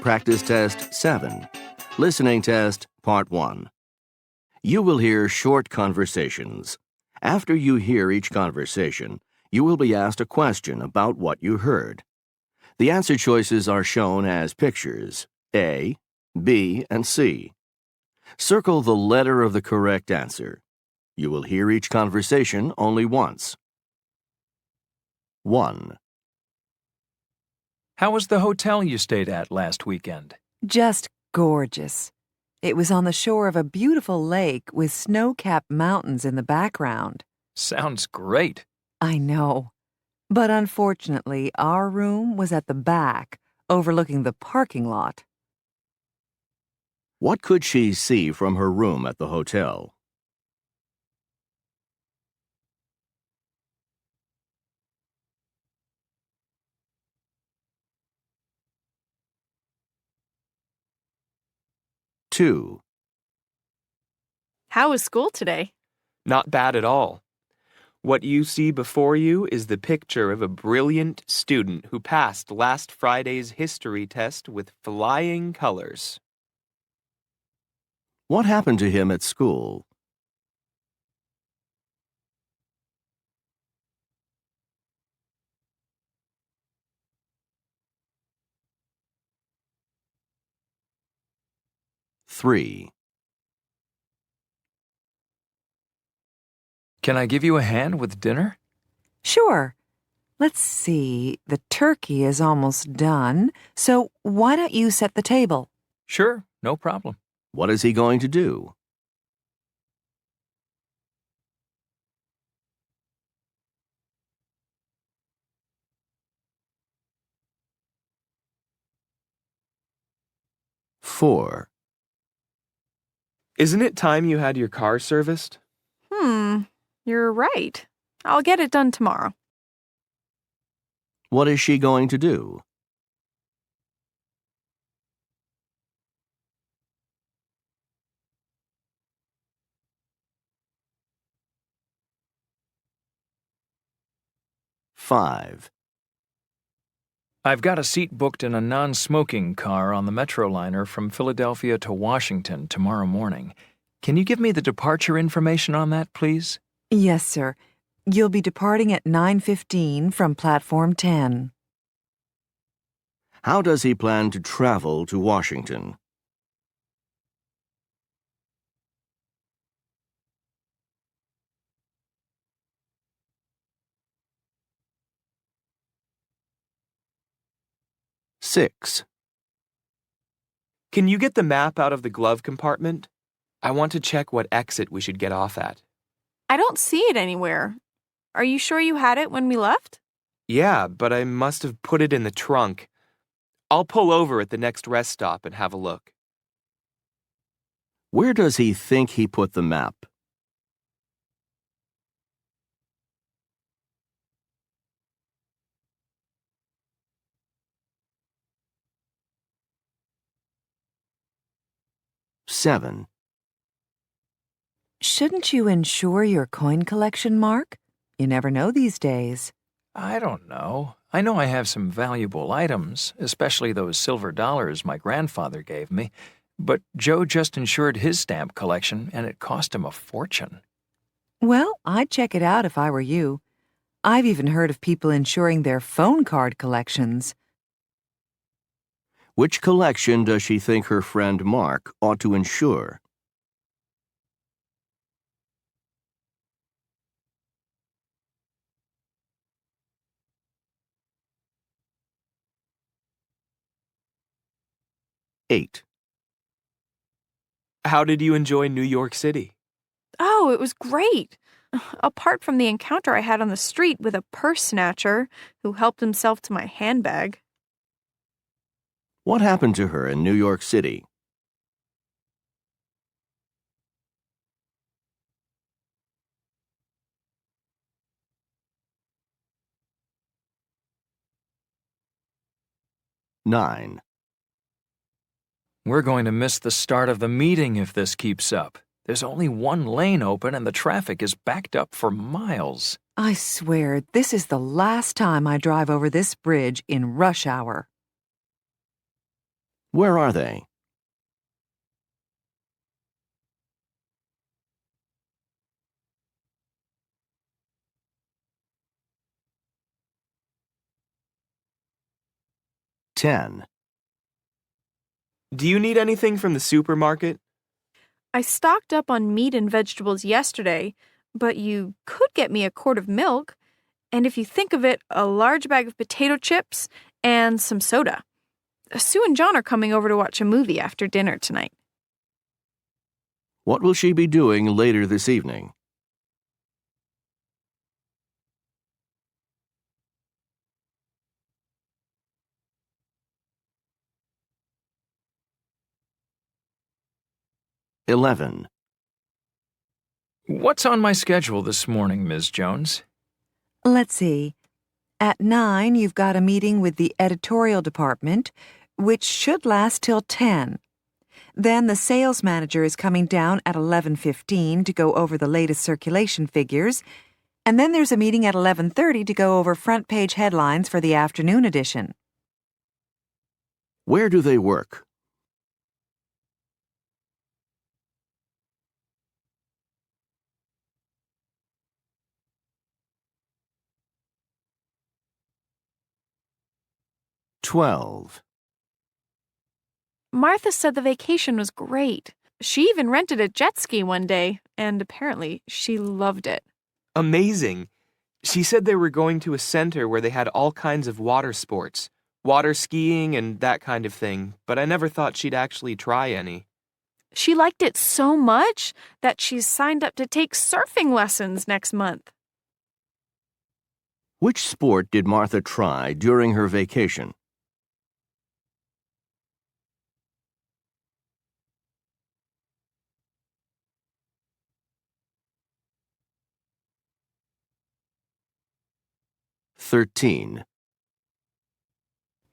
Practice Test 7. Listening Test Part 1. You will hear short conversations. After you hear each conversation, you will be asked a question about what you heard. The answer choices are shown as pictures, A, B, and C. Circle the letter of the correct answer. You will hear each conversation only once. 1. How was the hotel you stayed at last weekend? Just gorgeous. It was on the shore of a beautiful lake with snow-capped mountains in the background. Sounds great. I know. But unfortunately, our room was at the back, overlooking the parking lot. What could she see from her room at the hotel? Two. How was school today? Not bad at all. What you see before you is the picture of a brilliant student who passed last Friday's history test with flying colors. What happened to him at school? Three. Can I give you a hand with dinner? Sure. Let's see, the turkey is almost done, so why don't you set the table? Sure, no problem. What is he going to do? Four. Isn't it time you had your car serviced? You're right. I'll get it done tomorrow. What is she going to do? Five. I've got a seat booked in a non-smoking car on the Metroliner from Philadelphia to Washington tomorrow morning. Can you give me the departure information on that, please? Yes, sir. You'll be departing at 9:15 from Platform 10. How does he plan to travel to Washington? Six. Can you get the map out of the glove compartment? I want to check what exit we should get off at. I don't see it anywhere. Are you sure you had it when we left? Yeah, but I must have put it in the trunk. I'll pull over at the next rest stop and have a look. Where does he think he put the map? Seven. Shouldn't you insure your coin collection, Mark? You never know these days. I don't know. I know I have some valuable items, especially those silver dollars my grandfather gave me, but Joe just insured his stamp collection, and it cost him a fortune. Well, I'd check it out if I were you. I've even heard of people insuring their phone card collections. Which collection does she think her friend Mark ought to insure? Eight. How did you enjoy New York City? Oh, it was great. Apart from the encounter I had on the street with a purse snatcher who helped himself to my handbag. What happened to her in New York City? Nine. We're going to miss the start of the meeting if this keeps up. There's only one lane open and the traffic is backed up for miles. I swear, this is the last time I drive over this bridge in rush hour. Where are they? Ten. Do you need anything from the supermarket? I stocked up on meat and vegetables yesterday, but you could get me a quart of milk, and if you think of it, a large bag of potato chips and some soda. Sue and John are coming over to watch a movie after dinner tonight. What will she be doing later this evening? Eleven. What's on my schedule this morning, Ms. Jones? Let's see. At 9, you've got a meeting with the editorial department, which should last till 10. Then the sales manager is coming down at 11:15 to go over the latest circulation figures, and then there's a meeting at 11:30 to go over front page headlines for the afternoon edition. Where do they work? Twelve. Martha said the vacation was great. She even rented a jet ski one day, and apparently she loved it. Amazing. She said they were going to a center where they had all kinds of water sports, water skiing and that kind of thing, but I never thought she'd actually try any. She liked it so much that she's signed up to take surfing lessons next month. Which sport did Martha try during her vacation? Thirteen.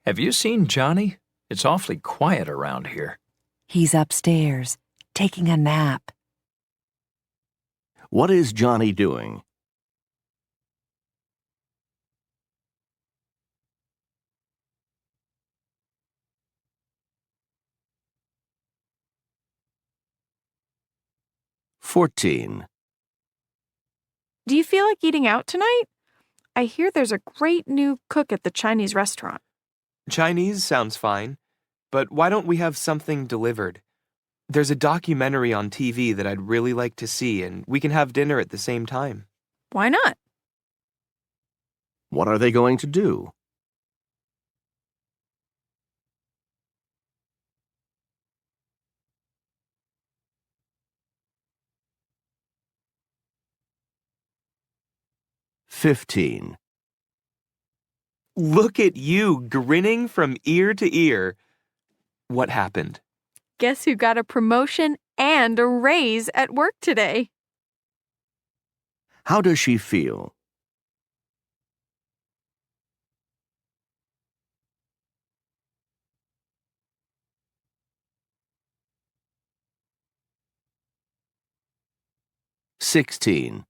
Have you seen Johnny? It's awfully quiet around here. He's upstairs, taking a nap. What is Johnny doing? Fourteen. Do you feel like eating out tonight? I hear there's a great new cook at the Chinese restaurant. Chinese sounds fine, but why don't we have something delivered? There's a documentary on TV that I'd really like to see, and we can have dinner at the same time. Why not? What are they going to do? Fifteen. Look at you, grinning from ear to ear. What happened? Guess who got a promotion and a raise at work today? How does she feel? Sixteen.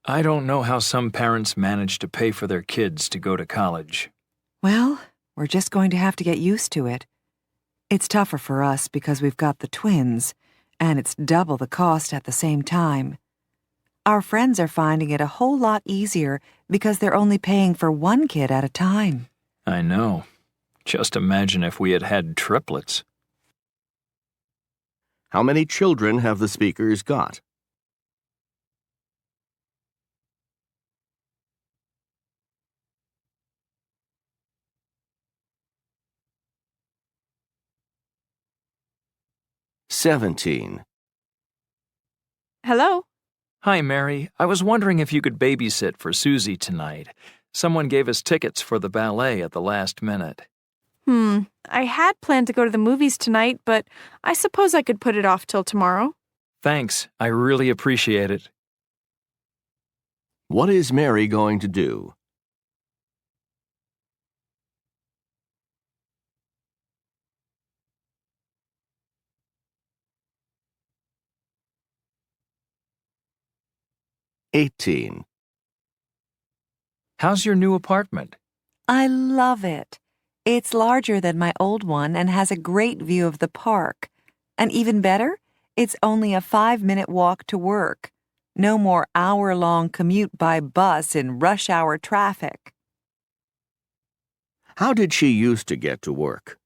I don't know how some parents manage to pay for their kids to go to college. Well, we're just going to have to get used to it. It's tougher for us because we've got the twins, and it's double the cost at the same time. Our friends are finding it a whole lot easier because they're only paying for one kid at a time. I know. Just imagine if we had had triplets. How many children have the speakers got? Seventeen. Hello? Hi, Mary. I was wondering if you could babysit for Susie tonight. Someone gave us tickets for the ballet at the last minute. I had planned to go to the movies tonight, but I suppose I could put it off till tomorrow. Thanks. I really appreciate it. What is Mary going to do? 18. How's your new apartment? I love it. It's larger than my old one and has a great view of the park. And even better, it's only a 5-minute walk to work. No more hour-long commute by bus in rush hour traffic. How did she used to get to work?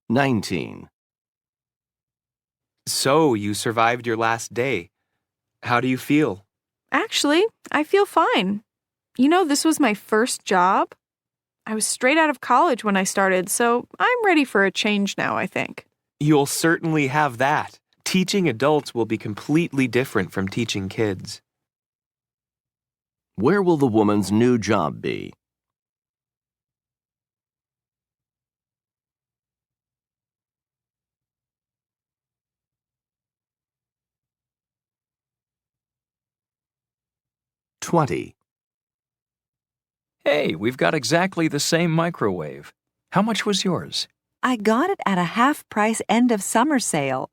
"19. So, you survived your last day. How do you feel? Actually, I feel fine. You know, this was my first job. I was straight out of college when I started, so I'm ready for a change now, I think. You'll certainly have that. Teaching adults will be completely different from teaching kids. Where will the woman's new job be? "20. Hey, we've got exactly the same microwave. How much was yours? I got it at a half-price end-of-summer sale.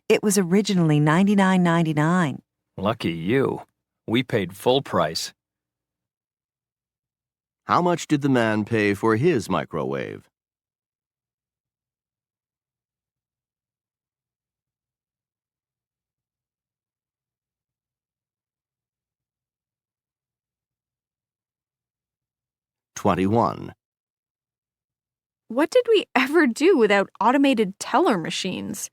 It was originally $99.99. Lucky you. We paid full price. How much did the man pay for his microwave? "21. What did we ever do without automated teller machines?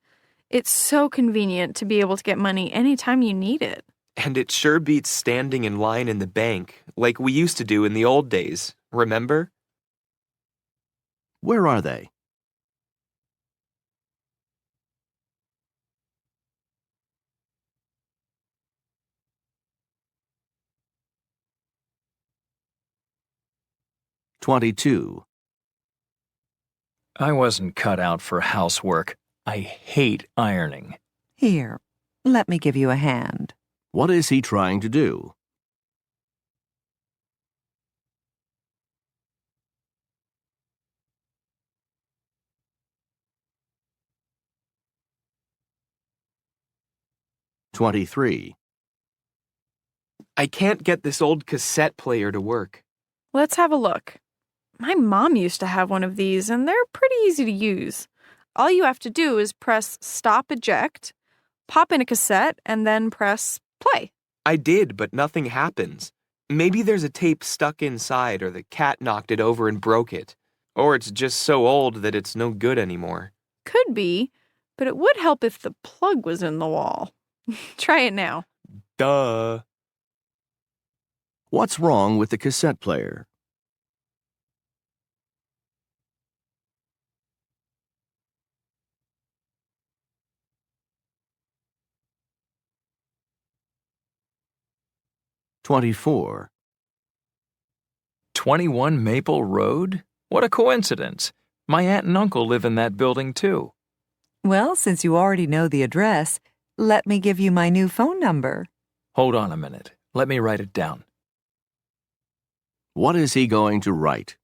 It's so convenient to be able to get money anytime you need it. And it sure beats standing in line in the bank, like we used to do in the old days. Remember? Where are they? "22. I wasn't cut out for housework. I hate ironing. Here, let me give you a hand. What is he trying to do? "23. I can't get this old cassette player to work. Let's have a look. My mom used to have one of these, and they're pretty easy to use. All you have to do is press stop eject, pop in a cassette, and then press play. I did, but nothing happens. Maybe there's a tape stuck inside, or the cat knocked it over and broke it. Or it's just so old that it's no good anymore. Could be, but it would help if the plug was in the wall. Try it now. Duh. What's wrong with the cassette player? "24. 21 Maple Road? What a coincidence. My aunt and uncle live in that building too. Well, since you already know the address, let me give you my new phone number. Hold on a minute. Let me write it down. What is he going to write?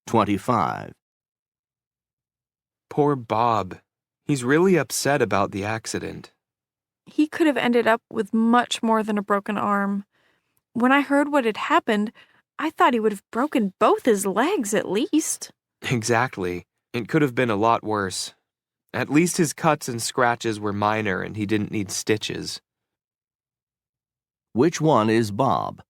"25. Poor Bob. He's really upset about the accident. He could have ended up with much more than a broken arm. When I heard what had happened, I thought he would have broken both his legs at least. Exactly. It could have been a lot worse. At least his cuts and scratches were minor and he didn't need stitches. Which one is Bob?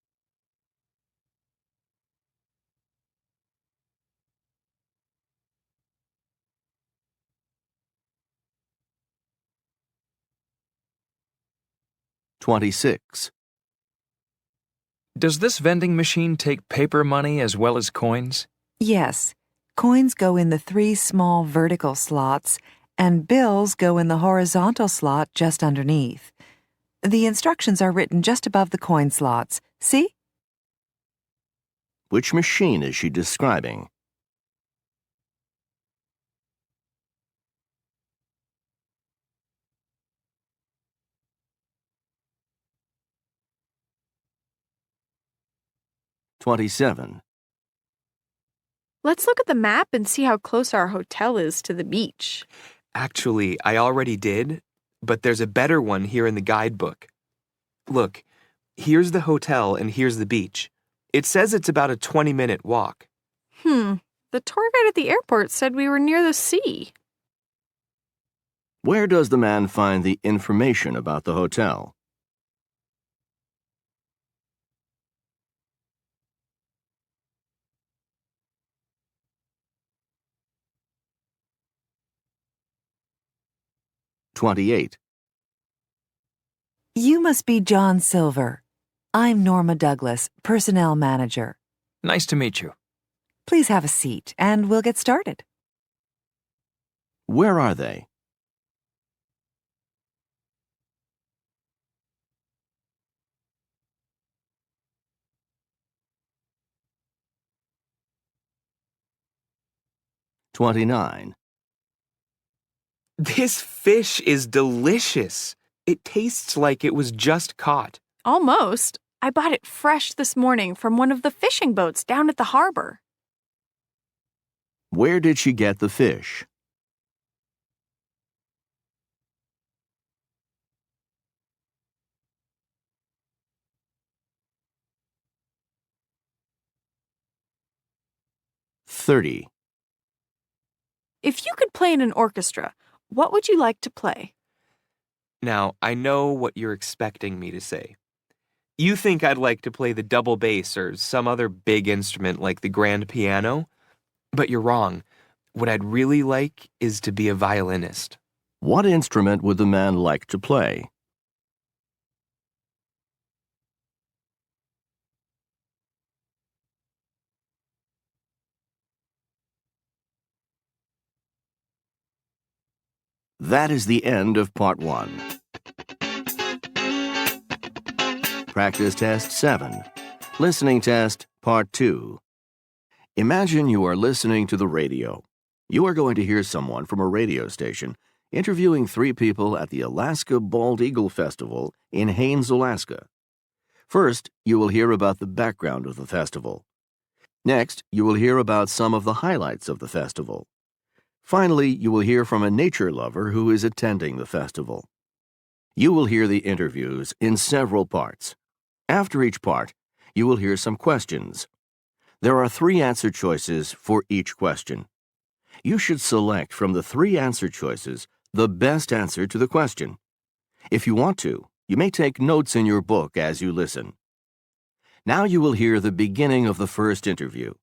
"26. Does this vending machine take paper money as well as coins? Yes, coins go in the 3 small vertical slots, and bills go in the horizontal slot just underneath. The instructions are written just above the coin slots. See? Which machine is she describing? 27. Let's look at the map and see how close our hotel is to the beach. Actually, I already did, but there's a better one here in the guidebook. Look, here's the hotel and here's the beach. It says it's about a 20-minute walk. The tour guide at the airport said we were near the sea. Where does the man find the information about the hotel? "28. You must be John Silver. I'm Norma Douglas, Personnel Manager. Nice to meet you. Please have a seat, and we'll get started. Where are they? "29. This fish is delicious. It tastes like it was just caught. Almost. I bought it fresh this morning from one of the fishing boats down at the harbor. Where did she get the fish? "30. If you could play in an orchestra, what would you like to play? Now, I know what you're expecting me to say. You think I'd like to play the double bass or some other big instrument like the grand piano? But you're wrong. What I'd really like is to be a violinist. What instrument would the man like to play? That is the end of Part 1. Practice Test 7. Listening Test Part 2. Imagine you are listening to the radio. You are going to hear someone from a radio station interviewing 3 people at the Alaska Bald Eagle Festival in Haines, Alaska. First, you will hear about the background of the festival. Next, you will hear about some of the highlights of the festival. Finally, you will hear from a nature lover who is attending the festival. You will hear the interviews in several parts. After each part, you will hear some questions. There are 3 answer choices for each question. You should select from the 3 answer choices the best answer to the question. If you want to, you may take notes in your book as you listen. Now you will hear the beginning of the first interview.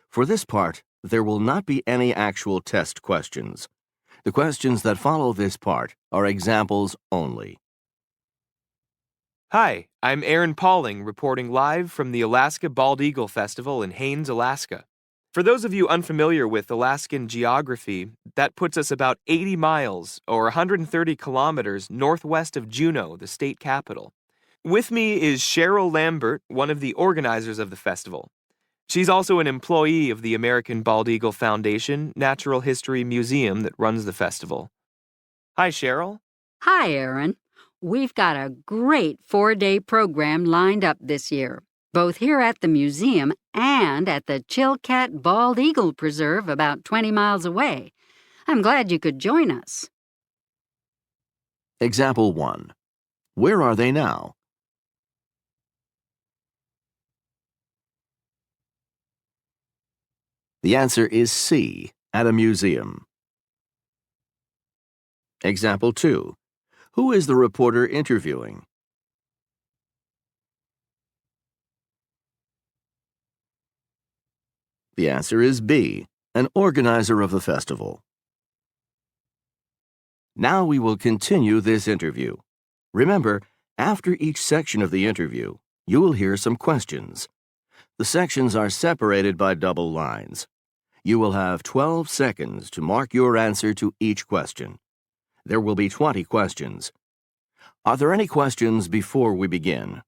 For this part, there will not be any actual test questions. The questions that follow this part are examples only. Hi, I'm Aaron Pauling, reporting live from the Alaska Bald Eagle Festival in Haines, Alaska. For those of you unfamiliar with Alaskan geography, that puts us about 80 miles, or 130 kilometers, northwest of Juneau, the state capital. With me is Cheryl Lambert, one of the organizers of the festival. She's also an employee of the American Bald Eagle Foundation Natural History Museum that runs the festival. Hi, Cheryl. Hi, Aaron. We've got a great 4-day program lined up this year, both here at the museum and at the Chilkat Bald Eagle Preserve about 20 miles away. I'm glad you could join us. Example 1. Where are they now? The answer is C, at a museum. Example 2. Who is the reporter interviewing? The answer is B, an organizer of the festival. Now we will continue this interview. Remember, after each section of the interview, you will hear some questions. The sections are separated by double lines. You will have 12 seconds to mark your answer to each question. There will be 20 questions. Are there any questions before we begin?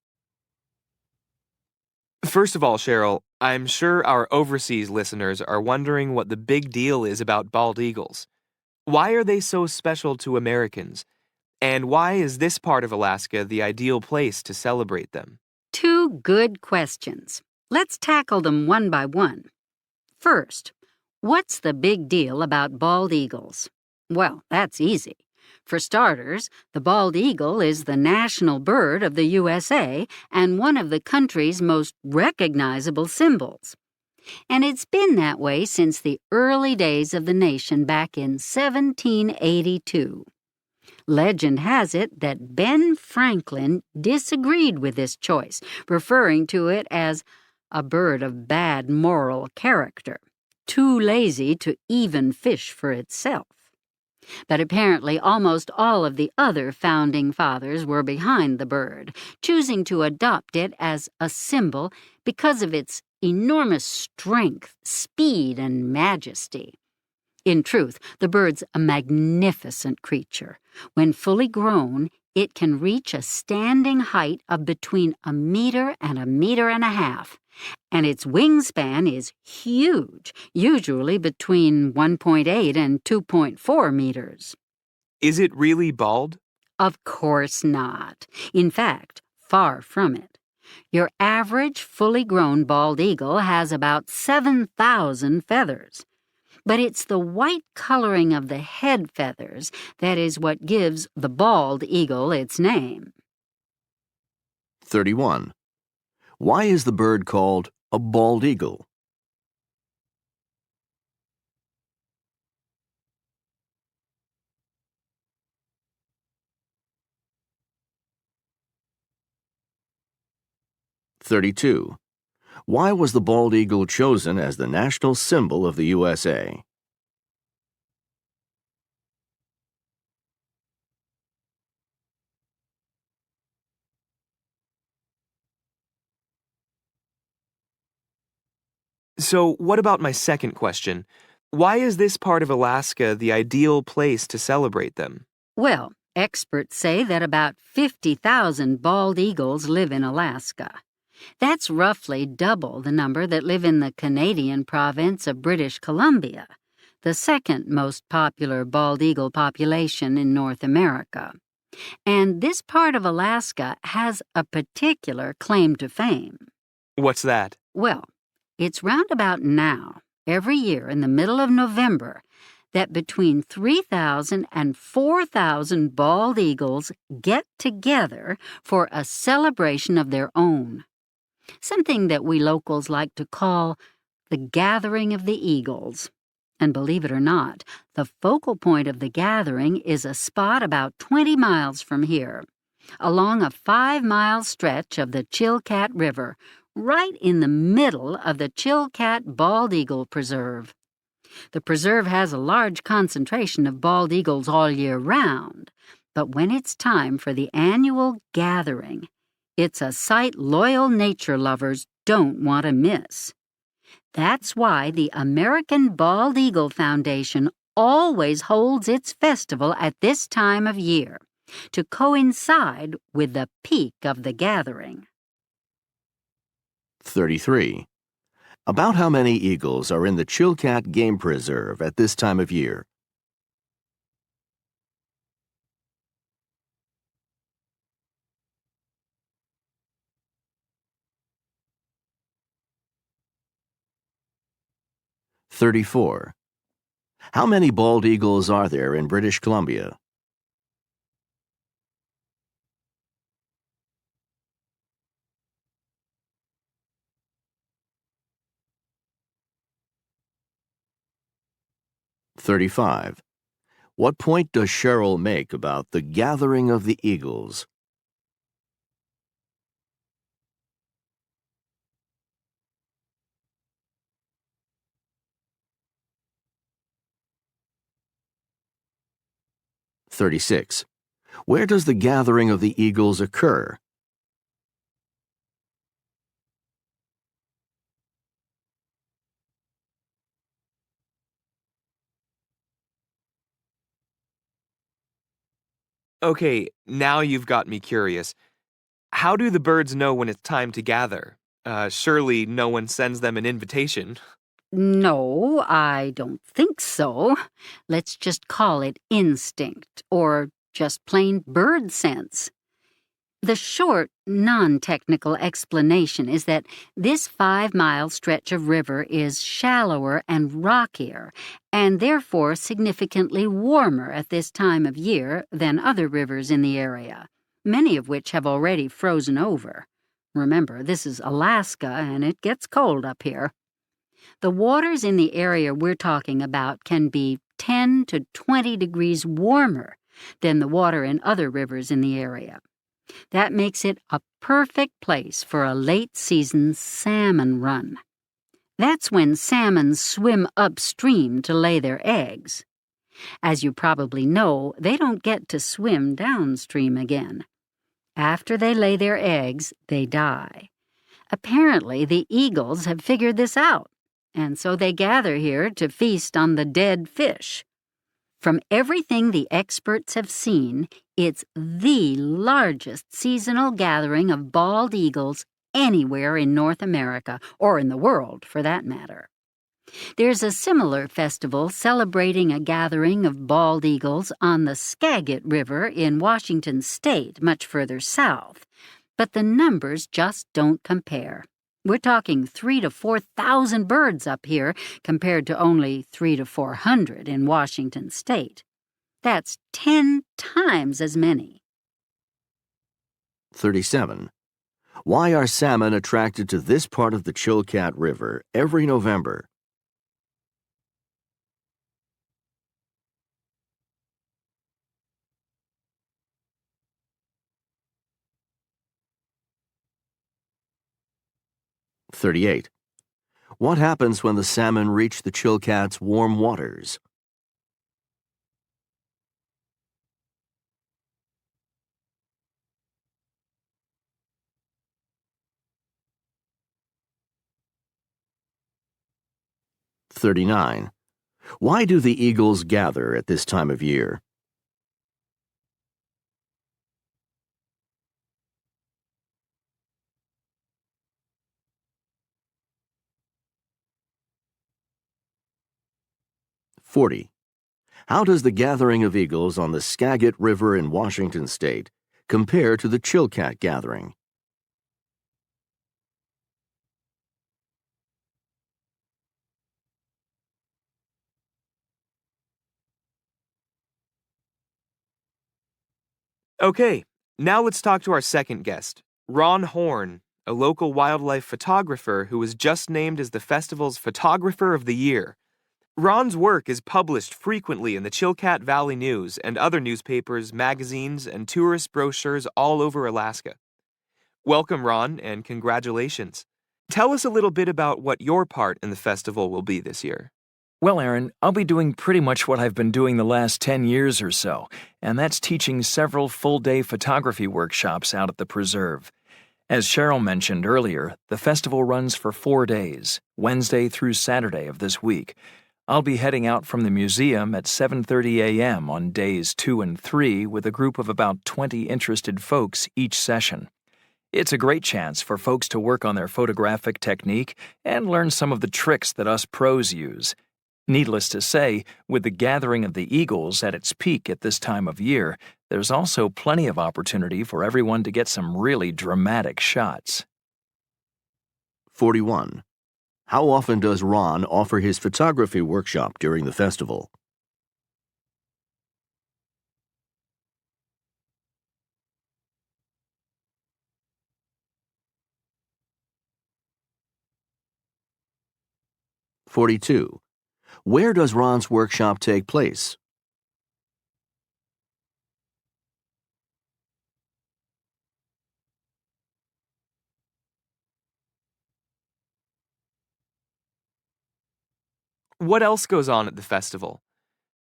First of all, Cheryl, I'm sure our overseas listeners are wondering what the big deal is about bald eagles. Why are they so special to Americans? And why is this part of Alaska the ideal place to celebrate them? 2 good questions. Let's tackle them one by one. First, what's the big deal about bald eagles? Well, that's easy. For starters, the bald eagle is the national bird of the USA and one of the country's most recognizable symbols. And it's been that way since the early days of the nation back in 1782. Legend has it that Ben Franklin disagreed with this choice, referring to it as a bird of bad moral character, too lazy to even fish for itself. But apparently almost all of the other founding fathers were behind the bird, choosing to adopt it as a symbol because of its enormous strength, speed, and majesty. In truth, the bird's a magnificent creature. When fully grown, it can reach a standing height of between 1 meter and 1.5 meters, and its wingspan is huge, usually between 1.8 and 2.4 meters. Is it really bald? Of course not. In fact, far from it. Your average fully grown bald eagle has about 7,000 feathers. But it's the white coloring of the head feathers that is what gives the bald eagle its name. 31. Why is the bird called a bald eagle? (32) Why was the bald eagle chosen as the national symbol of the USA? So, what about my second question? Why is this part of Alaska the ideal place to celebrate them? Well, experts say that about 50,000 bald eagles live in Alaska. That's roughly double the number that live in the Canadian province of British Columbia, the second most popular bald eagle population in North America. And this part of Alaska has a particular claim to fame. What's that? Well, it's round about now, every year in the middle of November, that between 3,000 and 4,000 bald eagles get together for a celebration of their own. Something that we locals like to call the Gathering of the Eagles. And believe it or not, the focal point of the gathering is a spot about 20 miles from here, along a 5-mile stretch of the Chilkat River, right in the middle of the Chilkat Bald Eagle Preserve. The preserve has a large concentration of bald eagles all year round, but when it's time for the annual gathering, it's a sight loyal nature lovers don't want to miss. That's why the American Bald Eagle Foundation always holds its festival at this time of year, to coincide with the peak of the gathering. 33. About how many eagles are in the Chilkat Game Preserve at this time of year? (34) How many bald eagles are there in British Columbia? (35) What point does Cheryl make about the gathering of the eagles? (36) Where does the gathering of the eagles occur? Okay, now you've got me curious. How do the birds know when it's time to gather? Surely no one sends them an invitation. No, I don't think so. Let's just call it instinct, or just plain bird sense. The short, non-technical explanation is that this 5-mile stretch of river is shallower and rockier, and therefore significantly warmer at this time of year than other rivers in the area, many of which have already frozen over. Remember, this is Alaska, and it gets cold up here. The waters in the area we're talking about can be 10 to 20 degrees warmer than the water in other rivers in the area. That makes it a perfect place for a late-season salmon run. That's when salmon swim upstream to lay their eggs. As you probably know, they don't get to swim downstream again. After they lay their eggs, they die. Apparently, the eagles have figured this out, and so they gather here to feast on the dead fish. From everything the experts have seen, it's the largest seasonal gathering of bald eagles anywhere in North America, or in the world, for that matter. There's a similar festival celebrating a gathering of bald eagles on the Skagit River in Washington State, much further south, but the numbers just don't compare. We're talking 3,000 to 4,000 birds up here compared to only 300 to 400 in Washington State. That's 10 times as many. 37. Why are salmon attracted to this part of the Chilkat River every November? (38) What happens when the salmon reach the Chilkat's warm waters? (39) Why do the eagles gather at this time of year? (40) How does the gathering of eagles on the Skagit River in Washington State compare to the Chilkat gathering? Okay, now let's talk to our second guest, Ron Horn, a local wildlife photographer who was just named as the festival's Photographer of the Year. Ron's work is published frequently in the Chilkat Valley News and other newspapers, magazines, and tourist brochures all over Alaska. Welcome, Ron, and congratulations. Tell us a little bit about what your part in the festival will be this year. Well, Aaron, I'll be doing pretty much what I've been doing the last 10 years or so, and that's teaching several full-day photography workshops out at the preserve. As Cheryl mentioned earlier, the festival runs for 4 days, Wednesday through Saturday of this week. I'll be heading out from the museum at 7:30 a.m. on days 2 and 3 with a group of about 20 interested folks each session. It's a great chance for folks to work on their photographic technique and learn some of the tricks that us pros use. Needless to say, with the gathering of the eagles at its peak at this time of year, there's also plenty of opportunity for everyone to get some really dramatic shots. 41. How often does Ron offer his photography workshop during the festival? (42) Where does Ron's workshop take place? What else goes on at the festival?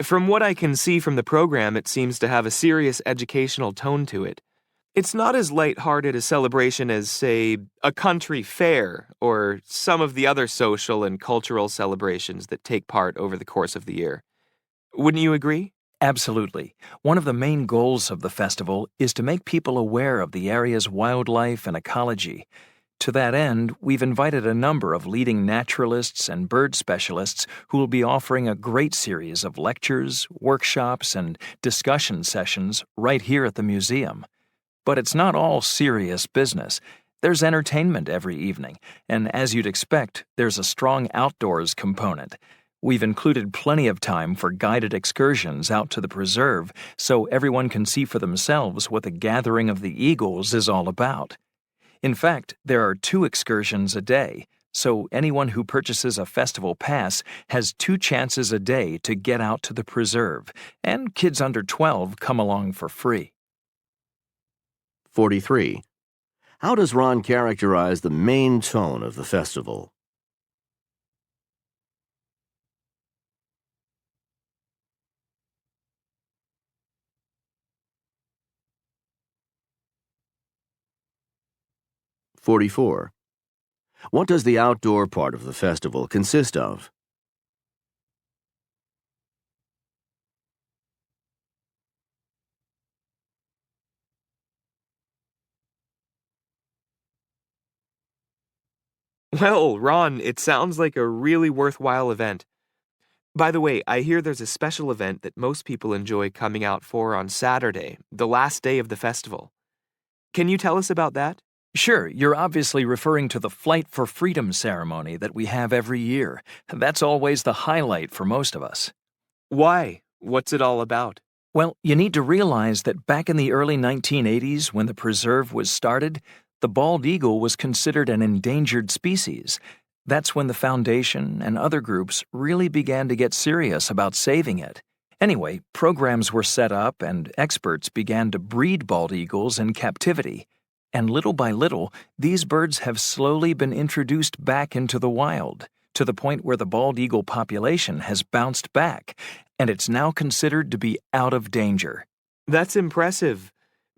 From what I can see from the program, it seems to have a serious educational tone to it. It's not as lighthearted a celebration as, say, a country fair or some of the other social and cultural celebrations that take part over the course of the year. Wouldn't you agree? Absolutely. One of the main goals of the festival is to make people aware of the area's wildlife and ecology. To that end, we've invited a number of leading naturalists and bird specialists who will be offering a great series of lectures, workshops, and discussion sessions right here at the museum. But it's not all serious business. There's entertainment every evening, and as you'd expect, there's a strong outdoors component. We've included plenty of time for guided excursions out to the preserve so everyone can see for themselves what the gathering of the eagles is all about. In fact, there are 2 excursions a day, so anyone who purchases a festival pass has 2 chances a day to get out to the preserve, and kids under 12 come along for free. 43. How does Ron characterize the main tone of the festival? (44) What does the outdoor part of the festival consist of? Well, Ron, it sounds like a really worthwhile event. By the way, I hear there's a special event that most people enjoy coming out for on Saturday, the last day of the festival. Can you tell us about that? Sure, you're obviously referring to the Flight for Freedom ceremony that we have every year. That's always the highlight for most of us. Why? What's it all about? Well, you need to realize that back in the early 1980s, when the preserve was started, the bald eagle was considered an endangered species. That's when the Foundation and other groups really began to get serious about saving it. Anyway, programs were set up and experts began to breed bald eagles in captivity. And little by little, these birds have slowly been introduced back into the wild, to the point where the bald eagle population has bounced back, and it's now considered to be out of danger. That's impressive.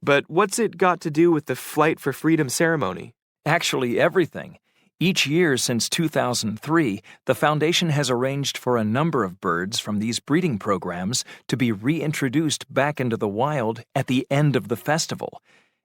But what's it got to do with the Flight for Freedom ceremony? Actually, everything. Each year since 2003, the Foundation has arranged for a number of birds from these breeding programs to be reintroduced back into the wild at the end of the festival.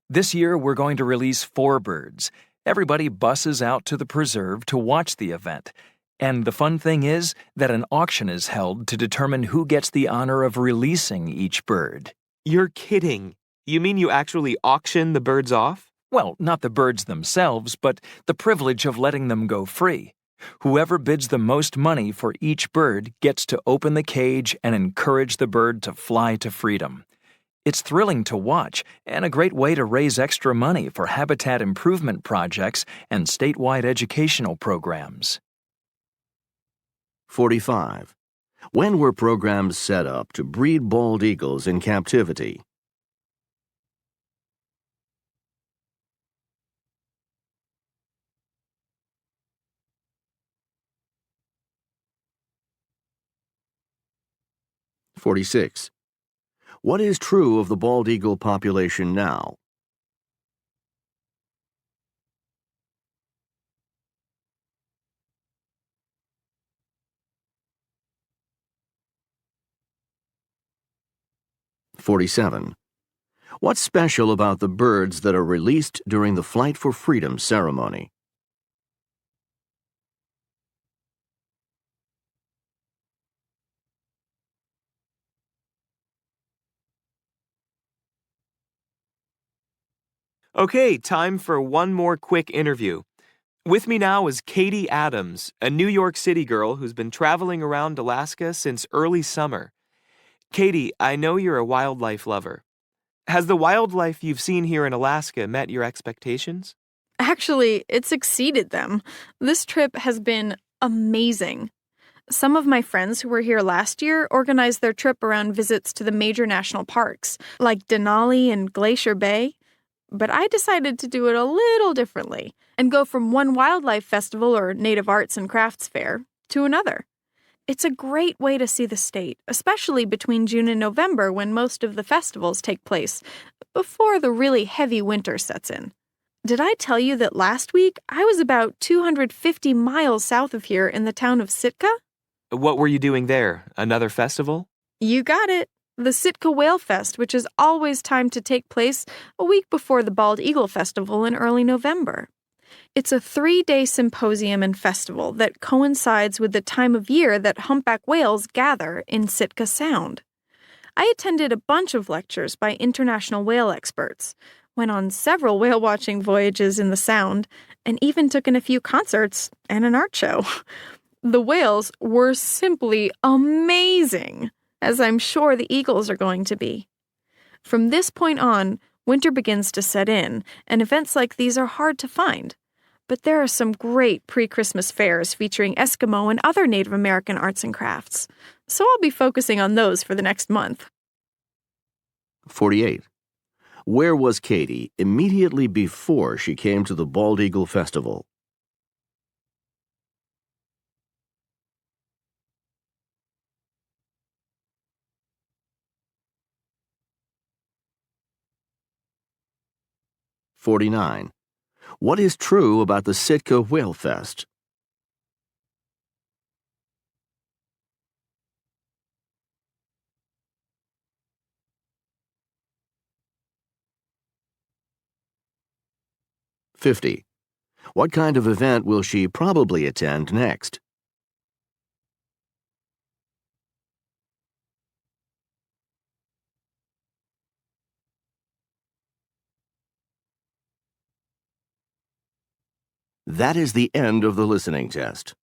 This year, we're going to release 4 birds. Everybody busses out to the preserve to watch the event. And the fun thing is that an auction is held to determine who gets the honor of releasing each bird. You're kidding. You mean you actually auction the birds off? Well, not the birds themselves, but the privilege of letting them go free. Whoever bids the most money for each bird gets to open the cage and encourage the bird to fly to freedom. It's thrilling to watch and a great way to raise extra money for habitat improvement projects and statewide educational programs. 45. When were programs set up to breed bald eagles in captivity? (46) What is true of the bald eagle population now? (47) What's special about the birds that are released during the Flight for Freedom ceremony? Okay, time for one more quick interview. With me now is Katie Adams, a New York City girl who's been traveling around Alaska since early summer. Katie, I know you're a wildlife lover. Has the wildlife you've seen here in Alaska met your expectations? Actually, it's exceeded them. This trip has been amazing. Some of my friends who were here last year organized their trip around visits to the major national parks, like Denali and Glacier Bay. But I decided to do it a little differently and go from one wildlife festival or native arts and crafts fair to another. It's a great way to see the state, especially between June and November when most of the festivals take place, before the really heavy winter sets in. Did I tell you that last week I was about 250 miles south of here in the town of Sitka? What were you doing there? Another festival? You got it. The Sitka Whale Fest, which is always timed to take place a week before the Bald Eagle Festival in early November. It's a 3-day symposium and festival that coincides with the time of year that humpback whales gather in Sitka Sound. I attended a bunch of lectures by international whale experts. went on several whale watching voyages in the Sound, and even took in a few concerts and an art show. The whales were simply amazing, as I'm sure the eagles are going to be. From this point on, winter begins to set in, and events like these are hard to find. But there are some great pre-Christmas fairs featuring Eskimo and other Native American arts and crafts, so I'll be focusing on those for the next month. 48. Where was Katie immediately before she came to the Bald Eagle Festival? (49) What is true about the Sitka Whale Fest? 50. What kind of event will she probably attend next? 'That is the end of the listening test.